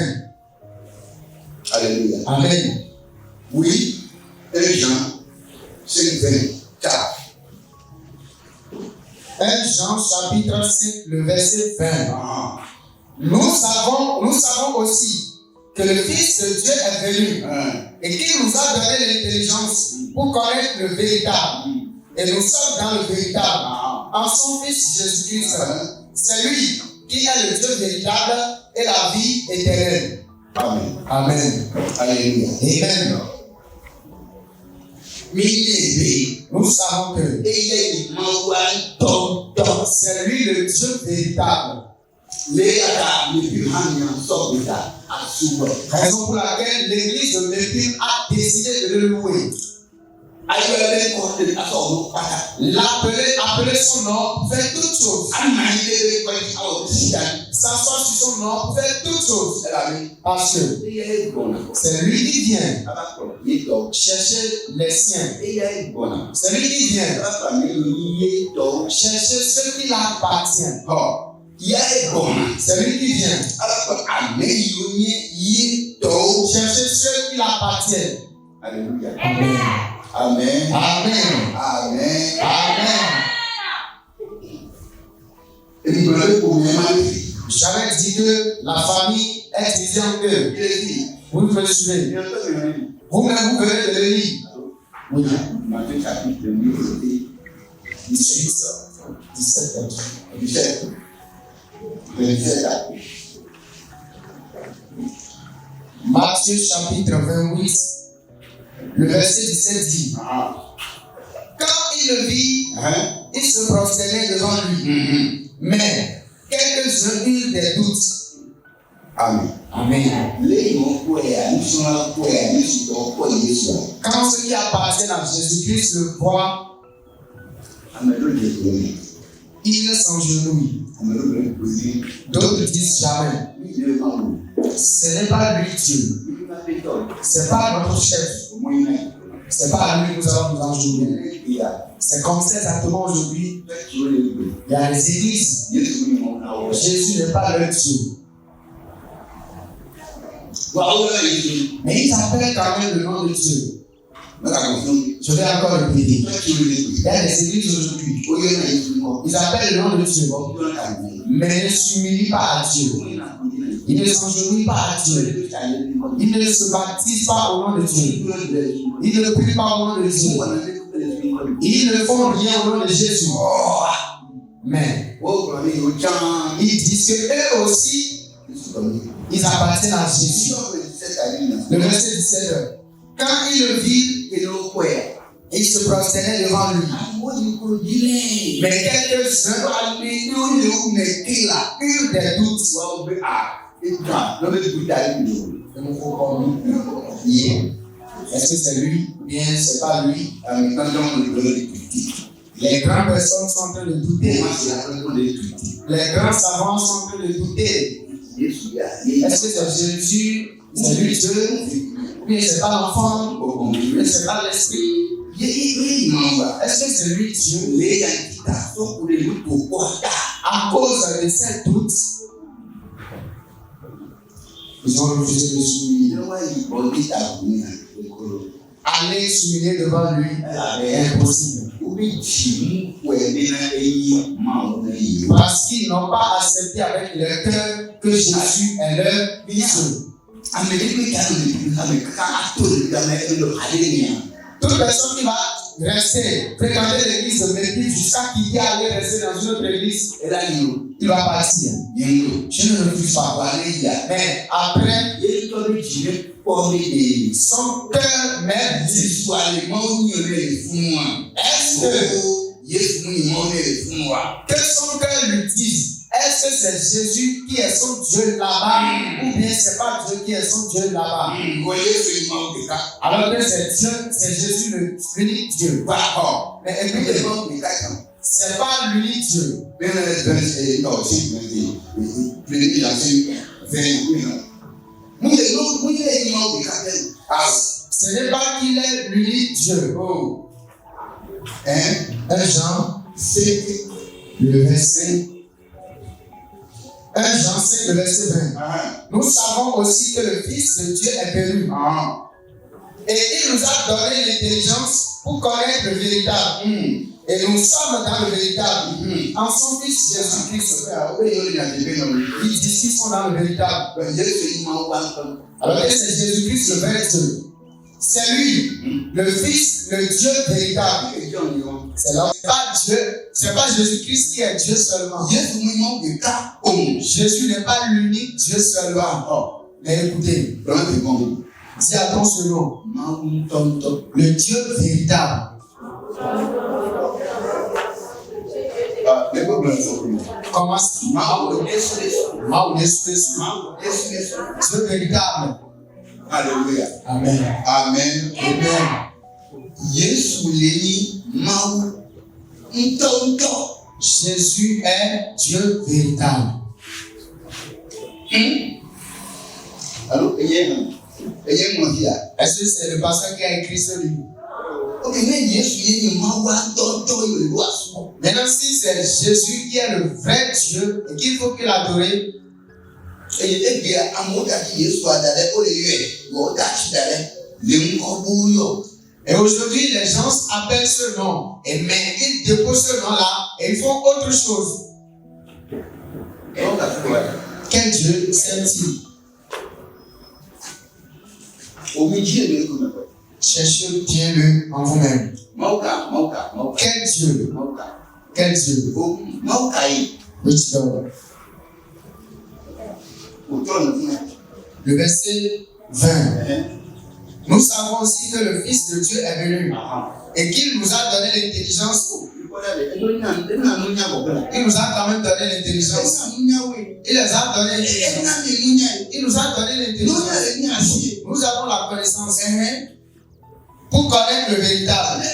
Alléluia. Amen. Oui, 1 Jean 5, 24. 1 Jean chapitre 5, le verset 20. Nous savons aussi que le Fils de Dieu est venu et qu'il nous a donné l'intelligence pour connaître le véritable. Et nous sommes dans le véritable en son Fils Jésus-Christ. C'est lui qui est le Dieu véritable et la vie éternelle. Amen. Amen. Alléluia. Amen. Nous savons que c'est lui le Dieu véritable. Raison pour laquelle l'église de Mépine a décidé de le louer. L'appeler son nom, faire toutes choses. S'asseoir sur son nom, faire toutes choses. Parce que c'est lui qui vient chercher les siens. C'est lui qui vient chercher ceux qui l'appartiennent. C'est lui qui vient chercher ceux qui l'appartiennent. Alléluia. Amen. Amen. Amen. Amen. Amen. J'avais dit que la famille est divisée en deux. Vous me suivez. Vous-même, vous venez de le lire. Oui. Matthieu chapitre 17. 17. 27. Matthieu chapitre 28, le verset 17 dit: quand il le vit, il se prosternait devant lui. Mais quelques-uns eurent des doutes. Amen. Amen. Quand ceux qui appartiennent à Jésus-Christ le voient, ils s'engenouillent. D'autres disent jamais. Ce n'est pas lui Dieu. Ce n'est pas notre chef. Ce n'est pas à lui que nous allons nous enjouer. C'est comme ça exactement aujourd'hui. Il y a les églises. Jésus n'est pas leur Dieu. Mais ils appellent quand même le nom de Dieu. Je vais encore le répéter. Il y a des églises aujourd'hui. Ils appellent le nom de Dieu. Mais ne s'humilient pas à Dieu. Ils ne s'engenouillent pas à Dieu. Ils ne se baptisent pas au nom de Dieu. Ils ne prient pas au nom de Dieu. Ils ne font rien au nom de Jésus. Mais ils disent que eux aussi, ils appartiennent à Jésus. Le verset 17. Quand ils le virent, ils se prosternaient devant lui. Mais quelques-uns eurent des doutes. Est-ce que c'est lui ou bien c'est pas lui? Les grandes personnes sont en train de douter. Les grands savants sont en train de douter. Est-ce que c'est Jésus, c'est lui Dieu, ou bien c'est pas l'enfant, ou bien c'est pas l'esprit? Est-ce que c'est lui Dieu? À cause de ces doutes, ils ont refusé de s'humilier. Aller s'humilier devant lui est impossible. Parce qu'ils n'ont pas accepté avec leur cœur que Jésus est leur Dieu. Toute personne qui va rester, fréquenter l'église de mépris jusqu'à qu'il y aller rester dans une autre église, il va partir. Je ne refuse pas. Mais après, son cœur même dit, que son cœur lui dise, est-ce que c'est Jésus qui est son Dieu là-bas, ou bien c'est pas Dieu qui est son Dieu là-bas? Alors que c'est Dieu, c'est Jésus l'unique Dieu. Mais écoutez, c'est pas l'unique Dieu. Ce n'est pas qu'il est l'unique Dieu. 1 Jean 5, le verset 1 Jean 5, le verset 20. Nous savons aussi que le Fils de Dieu est venu. Et il nous a donné l'intelligence pour connaître le véritable. Et nous sommes dans le véritable. En son Fils Jésus-Christ. Ils disent qu'ils sont dans le véritable. Alors que c'est Jésus-Christ le vrai Dieu. C'est lui, le Fils, le Dieu véritable. C'est là, pas Dieu, c'est pas Jésus-Christ qui est Dieu seulement. Jésus n'est pas l'unique Dieu seulement. Mais écoutez, dis à ton surnom, le Dieu véritable. Comment ça? Dieu véritable. Alléluia. Amen. Amen. Amen. Jésus est Dieu véritable. Alors, est-ce que c'est le pasteur qui a écrit ce livre? Maintenant, si c'est Jésus qui est le vrai Dieu et qu'il faut qu'il adore, et aujourd'hui, les gens appellent ce nom, mais ils déposent ce nom-là et ils font autre chose. Quel Dieu c'est-il? Cherchez bien-le en vous-même. Quel Dieu? Quel Dieu? Which God? Le verset 20. Nous savons aussi que le Fils de Dieu est venu et qu'il nous a donné l'intelligence. Il nous a quand même donné l'intelligence. Il les a donné l'intelligence. Il nous a donné l'intelligence. Nous avons la connaissance pour connaître le véritable.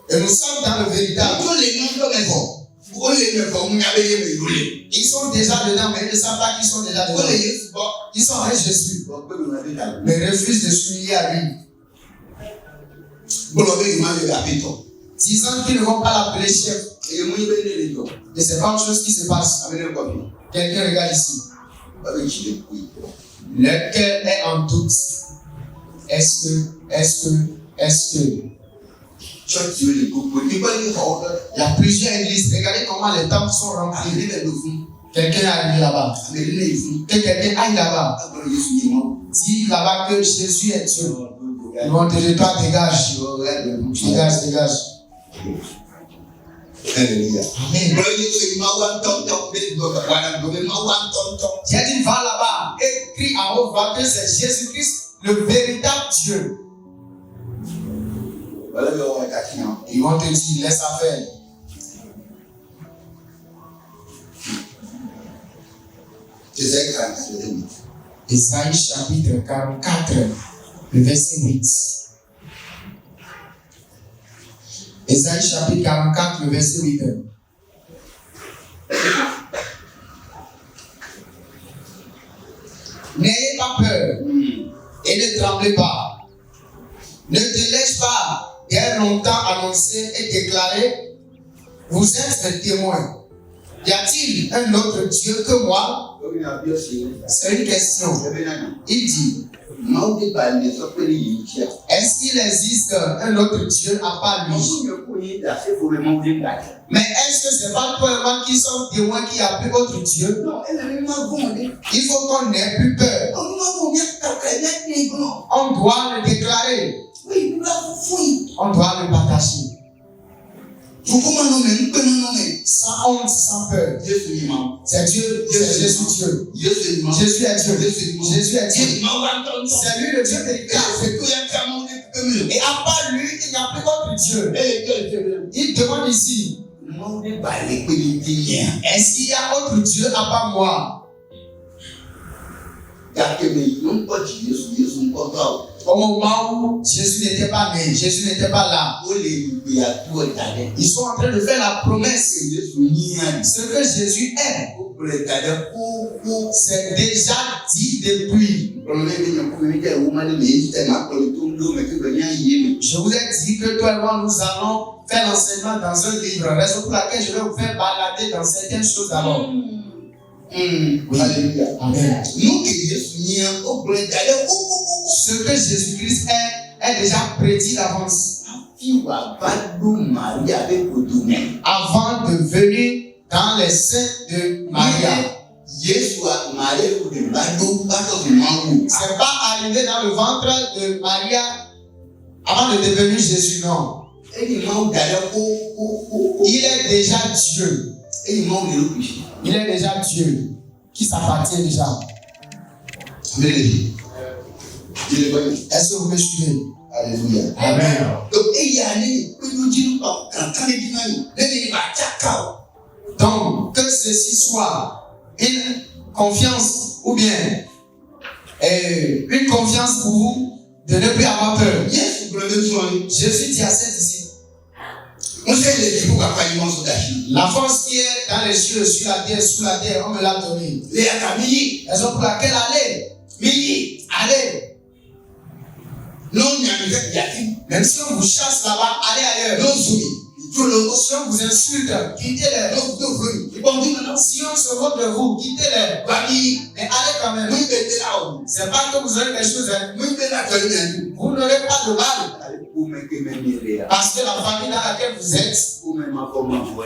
Et nous sommes dans le véritable. Ils sont déjà dedans, mais ils ne savent pas qu'ils sont déjà dedans. Ils sont avec Jésus, mais refusent de s'unir à lui. Disant qu'ils ne vont pas l'appeler chef. Et c'est pas une chose qui se passe. Quelqu'un regarde ici. Le cœur est en doute. Est-ce que il y a plusieurs églises. Regardez comment les temples sont remplis. Quelqu'un arrive là-bas. Que quelqu'un aille là-bas. Dis là-bas que Jésus est Dieu. Ils vont te dire, toi, dégage. Dégage. Alléluia. Amen. J'ai dit, va là-bas et crie à haute voix que c'est Jésus-Christ, le véritable Dieu. Ils vont te dire, laisse faire. Isaïe chapitre 44, le verset 8. Isaïe chapitre 44, le verset 8. N'ayez pas peur et ne tremblez pas. Ne te laisse pas dès longtemps annoncer et déclarer, vous êtes mes témoins. Y a-t-il un autre Dieu que moi? C'est une question. Il dit, est-ce qu'il existe un autre Dieu à part lui? Mais est-ce que c'est pas toi et moi qui sommes témoins qu'il n'y a plus autre Dieu? Il faut qu'on n'ait plus peur. On doit le déclarer. On doit le partager. Sans honte, sans peur. C'est Dieu, c'est Jésus Dieu. Jésus est Dieu. Jésus est Dieu. C'est lui le Dieu véritable. Et à part lui, il n'y a plus d'autre Dieu. Il demande ici, est-ce qu'il y a autre Dieu à part moi? Au moment où Jésus n'était pas né, Jésus n'était pas là. Ils sont en train de faire la promesse. Ce que Jésus est, c'est déjà dit depuis. Je vous ai dit que toi et moi, nous allons faire l'enseignement dans un livre. Raison pour laquelle je vais vous faire balader dans certaines choses d'abord. Alléluia. Amen. Ce que Jésus-Christ est déjà prédit d'avance. Avant de venir dans les seins de Maria. C'est pas arrivé dans le ventre de Maria avant de devenir Jésus, non. Il est déjà Dieu. Il est déjà Dieu qui s'appartient déjà. Est-ce que vous me suivez? Alléluia. Amen. Donc, que ceci soit une confiance ou bien une confiance pour vous de ne plus avoir peur. Jésus dit à ses disciples, la force qui est dans les cieux, sur la terre, on me l'a donnée. Raison pour laquelle allez. Même si on vous chasse là-bas, allez ailleurs. Si on vous insulte, quittez-les. Si on se moque de vous, quittez-les. Mais allez quand même. C'est pas que vous aurez quelque chose. Vous n'aurez pas de mal. Parce que la famille dans laquelle vous êtes,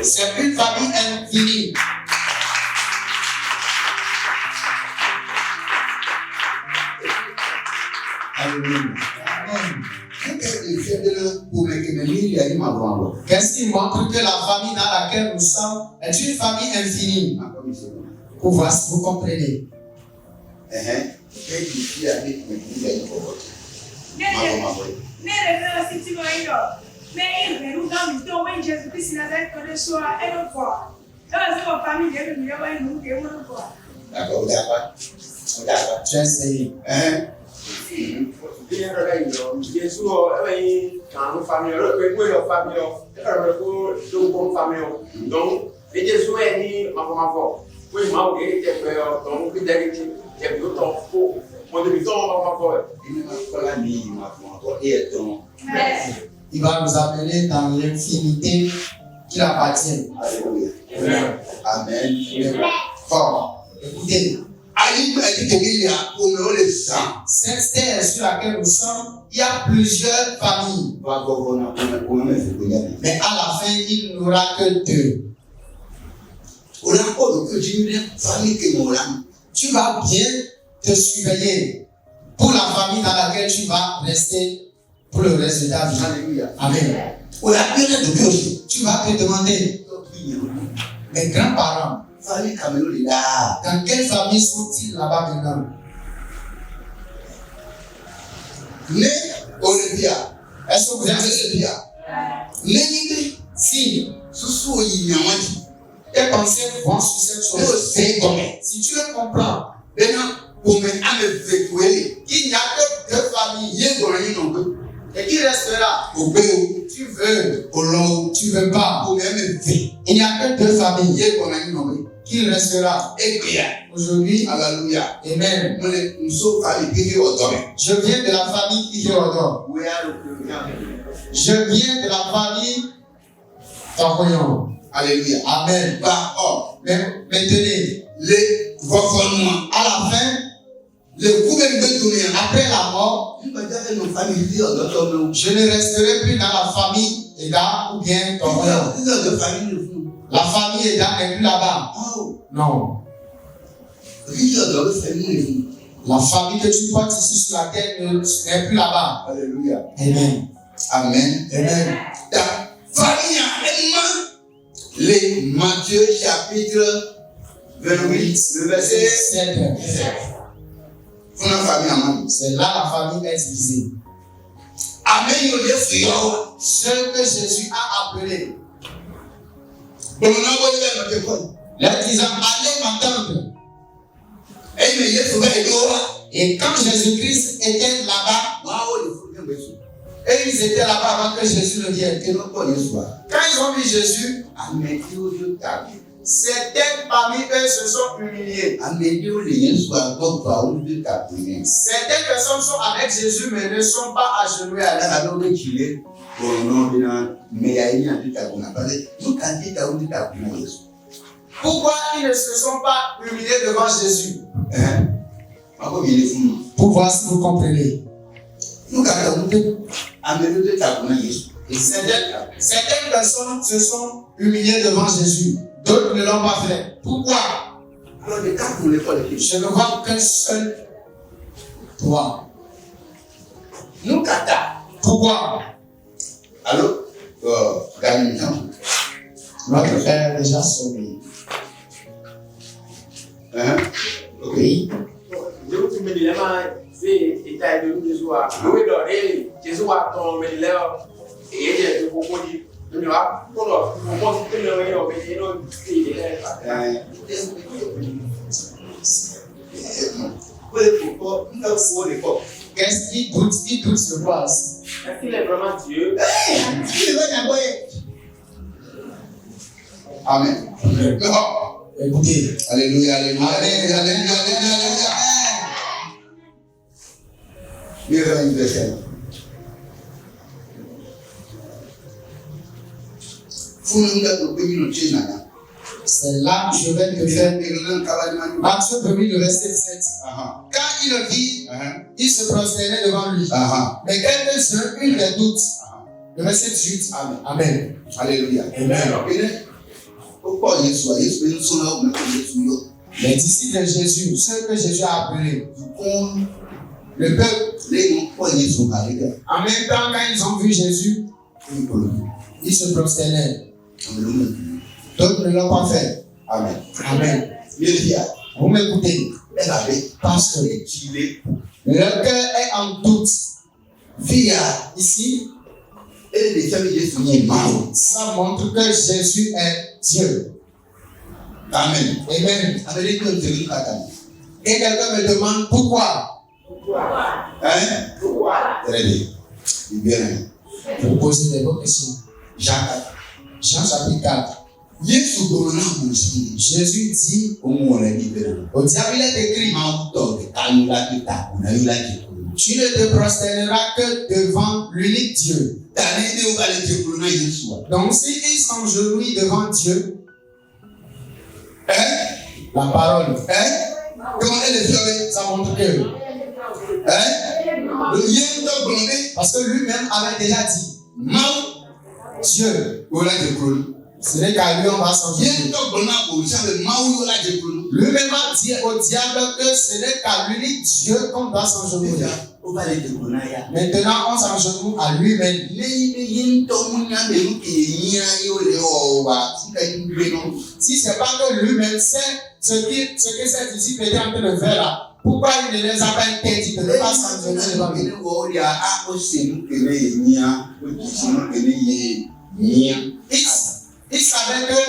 c'est une famille infinie. Amen. Qu'est-ce qui montre que la famille dans laquelle nous sommes est une famille infinie? Vous comprenez? J'ai essayé. Il va nous amener dans l'infinité qui appartient. Alléluia. Amen. Fort. Écoutez. Cette terre sur laquelle nous sommes, il y a plusieurs familles. Mais à la fin, il n'y aura que deux. Tu vas bien te surveiller pour la famille dans laquelle tu vas rester pour le reste de ta vie. Amen. Tu vas te demander, mes grands-parents, dans quelle famille sont-ils là-bas maintenant? Est-ce que vous êtes si tes pensées vont sur cette chose, si tu le comprends, il n'y a que deux familles. Et qui restera? Tu veux. Tu veux pas. Il n'y a que deux familles. Qui restera? Aujourd'hui. Alléluia. Amen. Je viens de la famille Ihéodore. Je viens de la famille Takoyon. Alléluia. Amen. Mais tenez, à la fin, après la mort, je ne resterai plus dans la famille Eda ou bien Takoyon. La famille Eda n'est plus là-bas. Non. La famille que tu portes ici sur la terre n'est plus là-bas. Alléluia. Amen. Amen. Amen. Famille les Matthieu chapitre 28, le verset 7. C'est là la famille est divisée. Amen. Ce que Jésus a appelé. Leur disant, allez m'entendre. Et quand Jésus-Christ était là-bas, et ils étaient là-bas avant que Jésus ne vienne. Quand ils ont vu Jésus, certains parmi eux se sont humiliés. Certaines personnes sont avec Jésus mais ne sont pas agenouillées à lui. Pourquoi ils ne se sont pas humiliés devant Jésus? Pour voir si vous comprenez. Et certaines personnes se sont humiliées devant Jésus. D'autres ne l'ont pas fait. Pourquoi? Je ne vois qu'un seul toi. Pourquoi? Allô? Notre Père est déjà sonné. Oui. Qu'est-ce qu'il doute? Il doute sur quoi? Est-ce qu'il est vraiment Dieu? Amen. Écoutez. Alléluia, alléluia, alléluia, alléluia, alléluia. C'est là que je vais te faire. Matthieu 1, le verset 7. Quand il le vit, il se prosternait devant lui. Mais quelques-uns eurent des doutes. Le verset 18. Amen. Alléluia. Amen. Les disciples de Jésus, ceux que Jésus a appelés, le peuple, en même temps, quand ils ont vu Jésus, ils se prosternaient. D'autres ne l'ont pas fait. Amen. Amen. Vous m'écoutez? Parce que leur cœur est en doute. Ici, ça montre que Jésus est Dieu. Amen. Amen. Et quelqu'un me demande pourquoi? Très bien. Je vous pose des bonnes questions. Jean chapitre 4. Jésus dit au diable, il est écrit, tu ne te prosterneras que devant l'unique Dieu. Donc si ils s'engenouillent devant Dieu, la parole, comment elle est fait? Ça montre que parce que lui-même avait déjà dit Dieu, ce n'est qu'à lui on va s'engenouiller. Lui-même a dit au diable que ce n'est qu'à l'unique Dieu qu'on doit s'engenouiller. Maintenant on s'engenouille à lui-même. Si c'est pas que lui-même sait ce que ses disciples étaient en train de faire là, pourquoi il ne les a pas interdit de ne pas s'engenouiller devant lui? Il savait que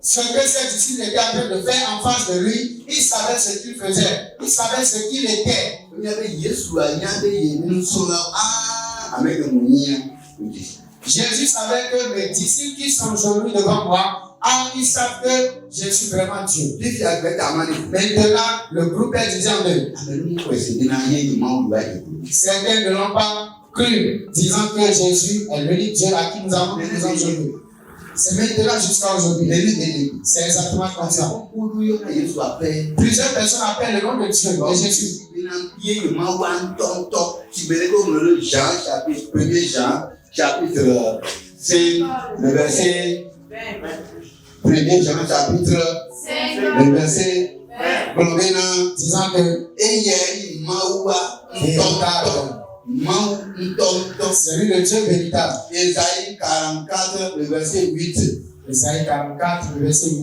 ce que ses disciples étaient en train de faire en face de lui, il savait ce qu'il faisait, il savait ce qu'il était. Jésus savait que mes disciples qui sont aujourd'hui devant moi, ils savent que je suis vraiment Dieu. Maintenant, le groupe est disant de certains ne l'ont pas cru, disant que Jésus est l'unique Dieu à qui nous avons besoin aujourd'hui. C'est maintenant jusqu'à aujourd'hui. C'est exactement comme ça. Plusieurs personnes appellent le nom de Dieu, de Jésus. Jean, chapitre 5, le verset 1er Jean, chapitre 5, le verset 1, disant que c'est lui le Dieu véritable. Ésaïe 44, le verset 8. Ésaïe 44, le verset 8.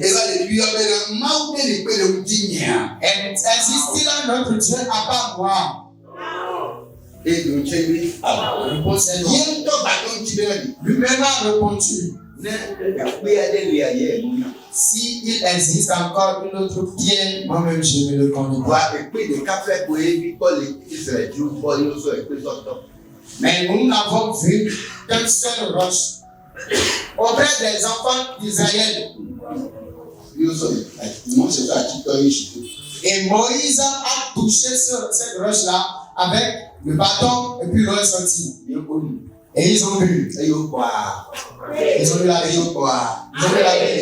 Existe-t-il un autre Dieu à part moi? Et le Dieu lui-même a répondu. S'il existe encore une autre pierre, moi-même je ne le connais pas. Mais nous n'avons vu qu'une seule roche auprès des enfants d'Israël. Et Moïse a touché sur cette roche-là avec le bâton et puis l'eau est sortie. Et ils ont bu. Ils ont bu la vie. Ils ont bu la vie.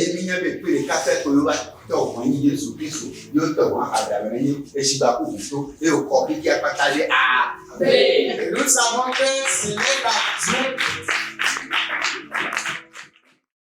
Nous savons que ce n'est pas